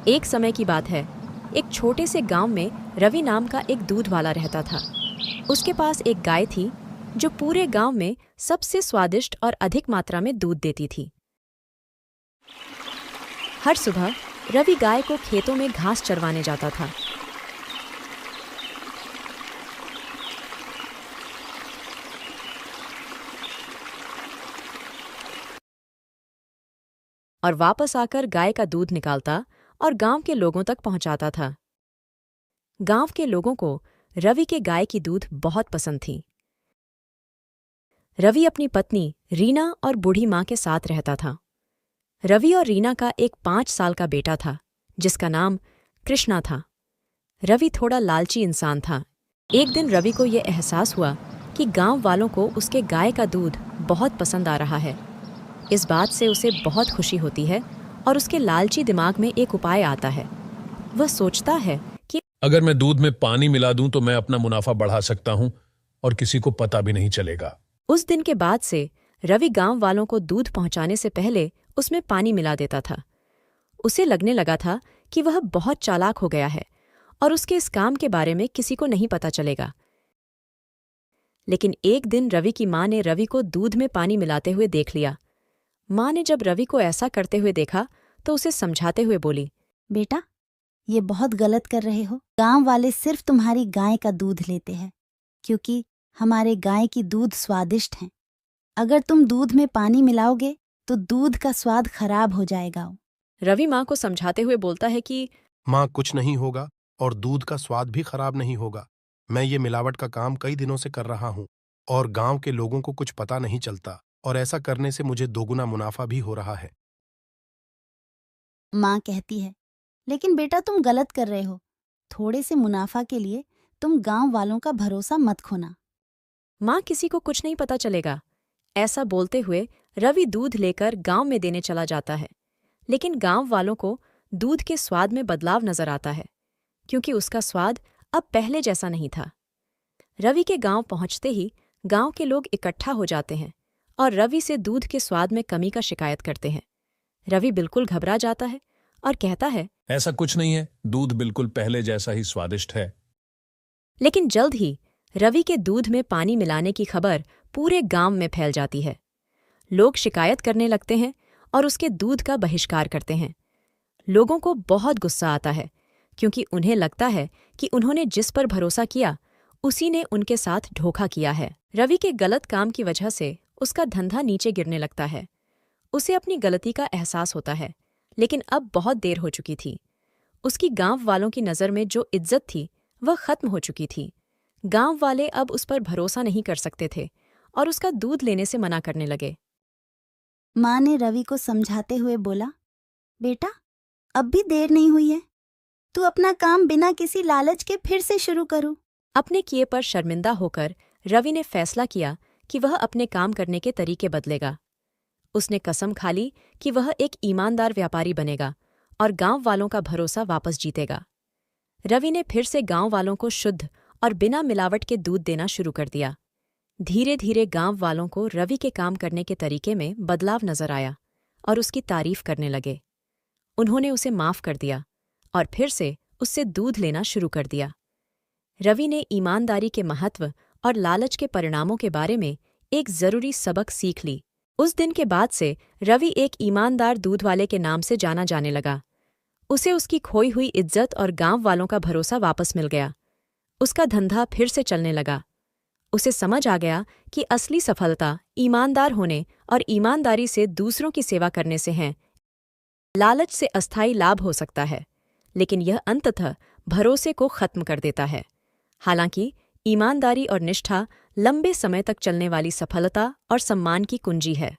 एक समय की बात है। एक छोटे से गांव में रवि नाम का एक दूध वाला रहता था। उसके पास एक गाय थी जो पूरे गांव में सबसे स्वादिष्ट और अधिक मात्रा में दूध देती थी। हर सुबह रवि गाय को खेतों में घास चरवाने जाता था। और वापस आकर गाय का दूध निकालता और गांव के लोगों तक पहुंचाता था। गांव के लोगों को रवि के गाय की दूध बहुत पसंद थी। रवि अपनी पत्नी रीना और बूढ़ी मां के साथ रहता था। रवि और रीना का एक 5 साल का बेटा था जिसका नाम कृष्णा था। रवि थोड़ा लालची इंसान था। एक दिन रवि को यह एहसास हुआ कि गांव वालों को उसके गाय का दूध बहुत पसंद आ रहा है। इस बात से उसे बहुत खुशी होती है और उसके लालची दिमाग में एक उपाय आता है। वह सोचता है कि अगर मैं दूध में पानी मिला दूं तो मैं अपना मुनाफा बढ़ा सकता हूं और किसी को पता भी नहीं चलेगा। उस दिन के बाद से रवि गांव वालों को दूध पहुंचाने से पहले उसमें पानी मिला देता था। उसे लगने लगा था कि वह बहुत चालाक हो गया है और उसके इस काम के बारे में किसी को नहीं पता चलेगा। लेकिन एक दिन रवि की मां ने रवि को दूध में पानी मिलाते हुए देख लिया। मां ने जब रवि को ऐसा करते हुए देखा तो उसे समझाते हुए बोली, बेटा, ये बहुत गलत कर रहे हो। गांव वाले सिर्फ तुम्हारी गाय का दूध लेते हैं क्योंकि हमारे गाय की दूध स्वादिष्ट है। अगर तुम दूध में पानी मिलाओगे तो दूध का स्वाद खराब हो जाएगा। रवि मां को समझाते हुए बोलता है कि माँ, कुछ नहीं होगा और दूध का स्वाद भी खराब नहीं होगा। मैं ये मिलावट का काम कई दिनों से कर रहा हूँ और गांव के लोगों को कुछ पता नहीं चलता और ऐसा करने से मुझे दोगुना मुनाफा भी हो रहा है। माँ कहती है, लेकिन बेटा तुम गलत कर रहे हो। थोड़े से मुनाफा के लिए तुम गांव वालों का भरोसा मत खोना। मां, किसी को कुछ नहीं पता चलेगा। ऐसा बोलते हुए रवि दूध लेकर गांव में देने चला जाता है। लेकिन गांव वालों को दूध के स्वाद में बदलाव नजर आता है क्योंकि उसका स्वाद अब पहले जैसा नहीं था। रवि के गांव पहुंचते ही गांव के लोग इकट्ठा हो जाते हैं और रवि से दूध के स्वाद में कमी का शिकायत करते हैं। रवि बिल्कुल घबरा जाता है और कहता है, ऐसा कुछ नहीं है, दूध बिल्कुल पहले जैसा ही स्वादिष्ट है। लेकिन जल्द ही रवि के दूध में पानी मिलाने की खबर पूरे गांव में फैल जाती है। लोग शिकायत करने लगते हैं और उसके दूध का बहिष्कार करते हैं। लोगों को बहुत गुस्सा आता है क्योंकि उन्हें लगता है कि उन्होंने जिस पर भरोसा किया उसी ने उनके साथ धोखा किया है। रवि के गलत काम की वजह से उसका धंधा नीचे गिरने लगता है। उसे अपनी गलती का एहसास होता है, लेकिन अब बहुत देर हो चुकी थी। उसकी गांव वालों की नज़र में जो इज्जत थी वह खत्म हो चुकी थी। गांव वाले अब उस पर भरोसा नहीं कर सकते थे और उसका दूध लेने से मना करने लगे। माँ ने रवि को समझाते हुए बोला, बेटा, अब भी देर नहीं हुई है। तू अपना काम बिना किसी लालच के फिर से शुरू करो। अपने किए पर शर्मिंदा होकर रवि ने फैसला किया कि वह अपने काम करने के तरीके बदलेगा। उसने कसम खा ली कि वह एक ईमानदार व्यापारी बनेगा और गांव वालों का भरोसा वापस जीतेगा। रवि ने फिर से गांव वालों को शुद्ध और बिना मिलावट के दूध देना शुरू कर दिया। धीरे धीरे गांव वालों को रवि के काम करने के तरीके में बदलाव नजर आया और उसकी तारीफ करने लगे। उन्होंने उसे माफ कर दिया और फिर से उससे दूध लेना शुरू कर दिया। रवि ने ईमानदारी के महत्व और लालच के परिणामों के बारे में एक जरूरी सबक सीख ली। उस दिन के बाद से रवि एक ईमानदार दूध वाले के नाम से जाना जाने लगा। उसे उसकी खोई हुई इज्जत और गांव वालों का भरोसा वापस मिल गया। उसका धंधा फिर से चलने लगा। उसे समझ आ गया कि असली सफलता ईमानदार होने और ईमानदारी से दूसरों की सेवा करने से है। लालच से अस्थायी लाभ हो सकता है, लेकिन यह अंततः भरोसे को खत्म कर देता है। हालांकि ईमानदारी और निष्ठा लंबे समय तक चलने वाली सफलता और सम्मान की कुंजी है।